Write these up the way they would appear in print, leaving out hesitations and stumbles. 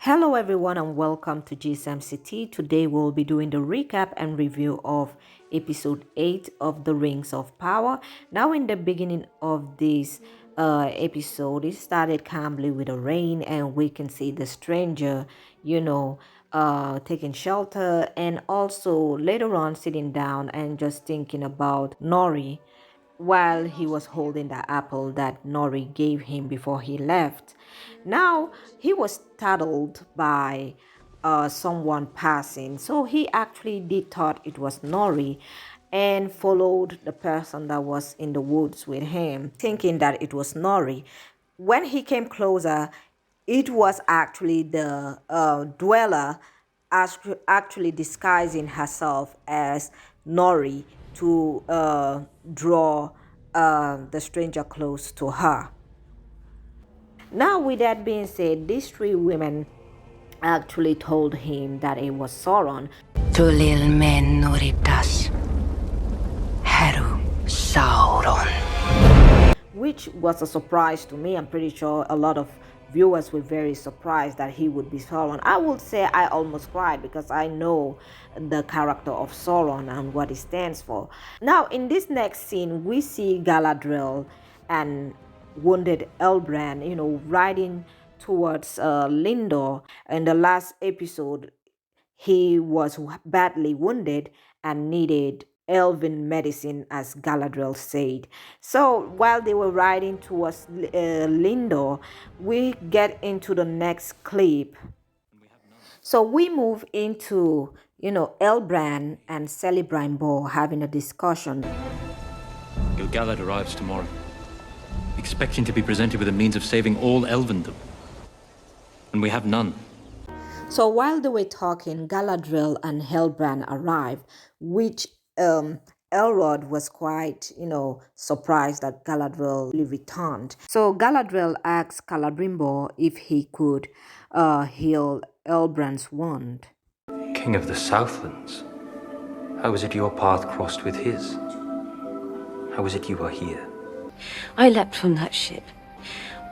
Hello everyone and welcome to GSMCT. Today we'll be doing the recap and review of episode 8 of The Rings of Power. Now in the beginning of this episode, it started calmly with the rain and we can see the stranger, taking shelter and also later on sitting down and just thinking about Nori while he was holding the apple that Nori gave him before he left. Now he was startled by someone passing, so he actually did thought it was Nori and followed the person that was in the woods with him, thinking that it was Nori. When he came closer, it was actually the dweller actually disguising herself as Nori to draw the stranger close to her. Now, with that being said, these three women actually told him that it was Sauron. Tulil men noritas. Heru Sauron. Which was a surprise to me. I'm pretty sure a lot of viewers were very surprised that he would be Sauron. I would say I almost cried because I know the character of Sauron and what he stands for. Now, in this next scene, we see Galadriel and wounded Halbrand, riding towards Lindor. In the last episode, he was badly wounded and needed elven medicine, as Galadriel said. So while they were riding towards Lindor, we get into the next clip. So we move into, Halbrand and Celebrimbor having a discussion. Gil-galad arrives tomorrow, expecting to be presented with a means of saving all Elvendom. And we have none. So while they were talking, Galadriel and Halbrand arrived, which Elrond was quite, surprised that Galadriel returned. So Galadriel asked Celebrimbor if he could heal Halbrand's wound. King of the Southlands, how is it your path crossed with his? How is it you are here? I leapt from that ship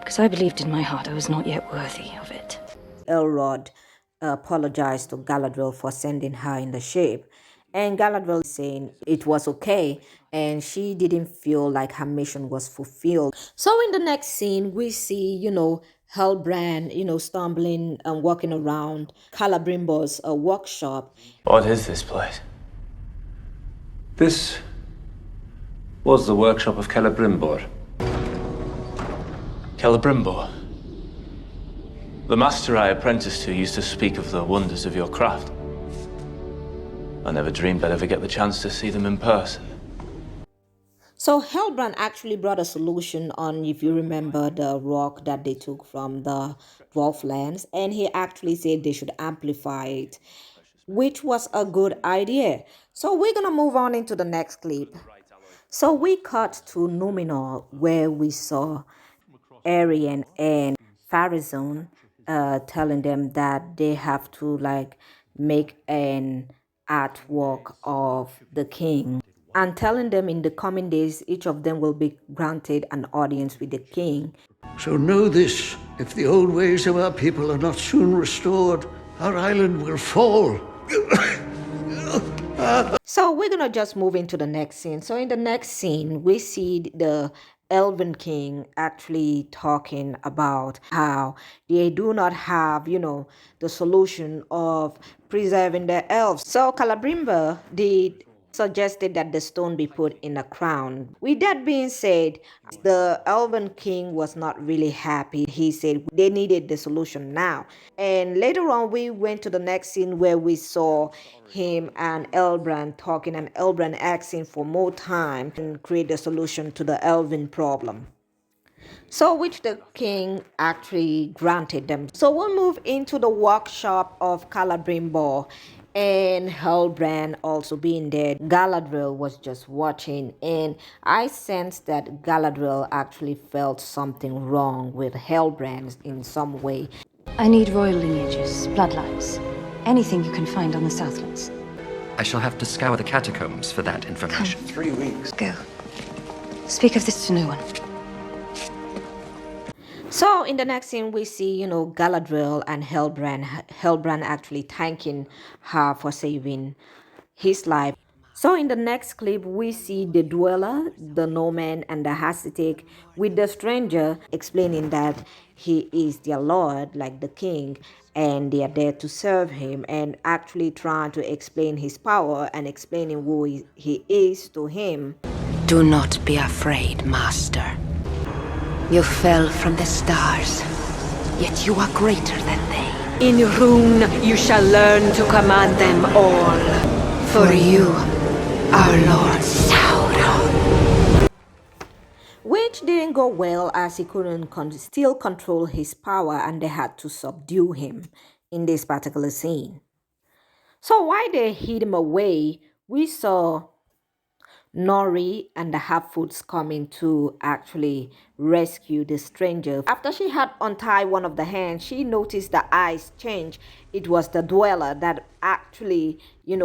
because I believed in my heart I was not yet worthy of it. Elrond apologized to Galadriel for sending her in the ship, and Galadriel saying it was okay and she didn't feel like her mission was fulfilled. So in the next scene, we see, Halbrand, stumbling and walking around Celebrimbor's workshop. What is this place? This was the workshop of Celebrimbor. Celebrimbor. The master I apprenticed to used to speak of the wonders of your craft. I never dreamed I'd ever get the chance to see them in person. So Halbrand actually brought a solution on, if you remember, the rock that they took from the dwarf lands, and he actually said they should amplify it, which was a good idea. So we're gonna move on into the next clip. So we cut to Numenor, where we saw Arian and Pharazôn telling them that they have to make an artwork of the king, and telling them in the coming days each of them will be granted an audience with the king. So know this, if the old ways of our people are not soon restored, our island will fall. So we're gonna just move into the next scene. So in the next scene, we see the Elven King actually talking about how they do not have, the solution of preserving the elves. So Celebrimbor did suggested that the stone be put in a crown. With that being said, the Elven King was not really happy. He said they needed the solution now. And later on, we went to the next scene where we saw him and Halbrand talking, and Halbrand asking for more time and create a solution to the Elven problem. So which the king actually granted them. So we'll move into the workshop of Celebrimbor and Halbrand also being there. Galadriel was just watching, and I sensed that Galadriel actually felt something wrong with Halbrand in some way. I need royal lineages, bloodlines, anything you can find on the Southlands. I shall have to scour the catacombs for that information. 3 weeks. Go. Speak of this to no one. So in the next scene, we see, Galadriel and Halbrand actually thanking her for saving his life. So in the next clip, we see the dweller, the Norman, and the Hasidic with the stranger explaining that he is their lord, like the king, and they are there to serve him, and actually trying to explain his power and explaining who he is to him. Do not be afraid, Master. You fell from the stars, yet you are greater than they. In Rune, you shall learn to command them all. For you, our Lord Sauron. Which didn't go well as he couldn't still control his power and they had to subdue him in this particular scene. So while they hid him away, we saw Nori and the Half-Foots coming to actually rescue the stranger. After she had untied one of the hands, she noticed the eyes change. It was the dweller that actually,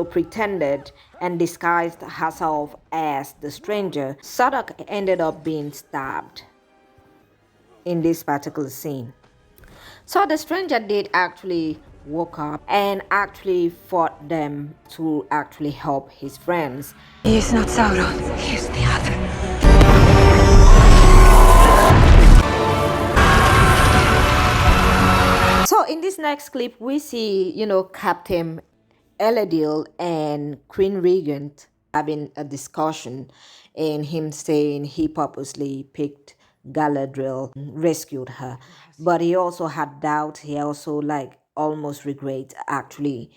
pretended and disguised herself as the stranger. Sadok ended up being stabbed in this particular scene. So the stranger did actually woke up and actually fought them to actually help his friends. He is not Sauron. He is the other. So in this next clip, we see, Captain Eladil and Queen Regent having a discussion and him saying he purposely picked Galadriel, rescued her. But he also had doubt. He also almost regret actually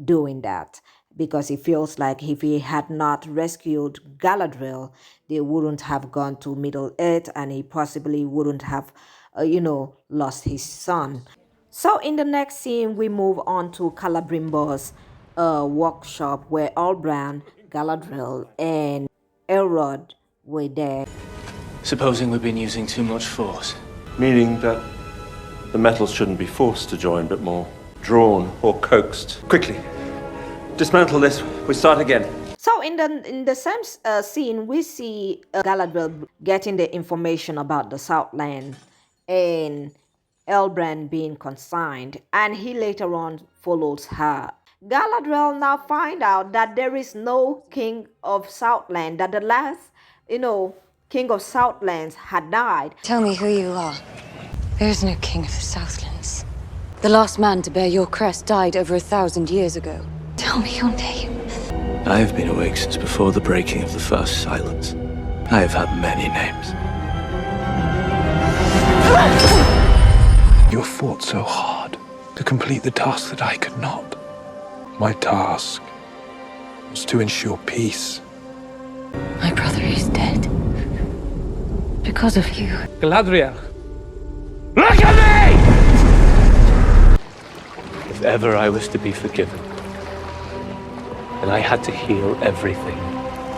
doing that because he feels like if he had not rescued Galadriel, they wouldn't have gone to Middle Earth and he possibly wouldn't have, lost his son. So in the next scene, we move on to Calabrimbor's workshop where Halbrand, Galadriel, and Elrod were there. Supposing we've been using too much force. Meaning that the metals shouldn't be forced to join, but more drawn or coaxed. Quickly, dismantle this. We start again. So in the same scene, we see Galadriel getting the information about the Southland and Halbrand being consigned, and he later on follows her. Galadriel now find out that there is no king of Southland, that the last, king of Southlands had died. Tell me who you are. There is no king of the Southlands. The last man to bear your crest died over 1,000 years ago. Tell me your name. I have been awake since before the breaking of the first silence. I have had many names. You fought so hard to complete the task that I could not. My task was to ensure peace. My brother is dead. Because of you. Galadriel! Look at me! If ever I was to be forgiven, then I had to heal everything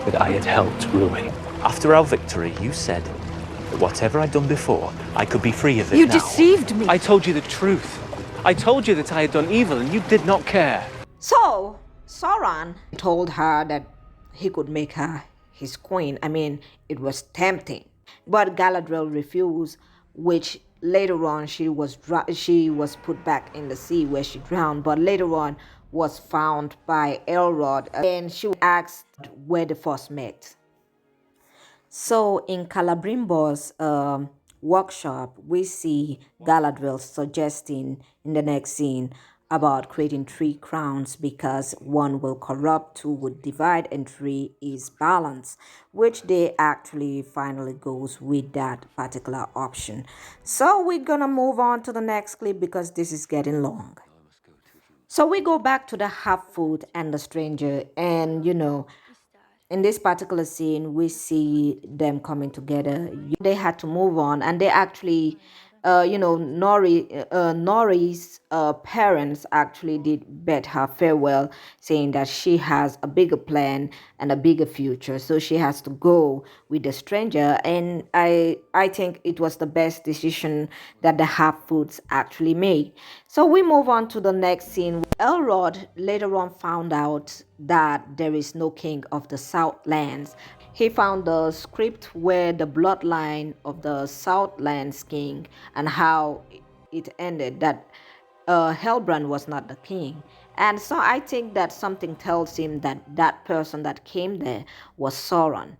that I had helped ruin. After our victory, you said that whatever I'd done before, I could be free of it You now. deceived me. I told you the truth. I told you that I had done evil and you did not care. So Sauron told her that he could make her his queen. I mean, it was tempting. But Galadriel refused, which later on she was put back in the sea where she drowned, but later on was found by Elrod and she asked where they first met. So in Calabrimbor's workshop, we see Galadriel suggesting in the next scene about creating 3 crowns because 1 will corrupt, 2 would divide, and 3 is balance, which they actually finally goes with that particular option. So we're gonna move on to the next clip because this is getting long. So we go back to the Half-Foot and the stranger, and in this particular scene, we see them coming together. They had to move on, and they actually, Nori's parents actually did bid her farewell, saying that she has a bigger plan and a bigger future, so she has to go with the stranger. And I think it was the best decision that the Half-Foots actually made. So we move on to the next scene. Elrod later on found out that there is no king of the Southlands. he found the script where the bloodline of the Southland's king and how it ended, that Halbrand was not the king. And so I think that something tells him that that person that came there was Sauron.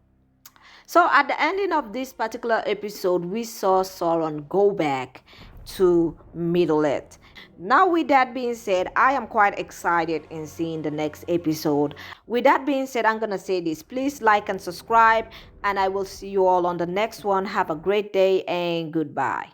So at the ending of this particular episode, we saw Sauron go back to Middle Earth. Now, with that being said, I am quite excited in seeing the next episode. With that being said, I'm gonna say this: please like and subscribe, and I will see you all on the next one. Have a great day and goodbye.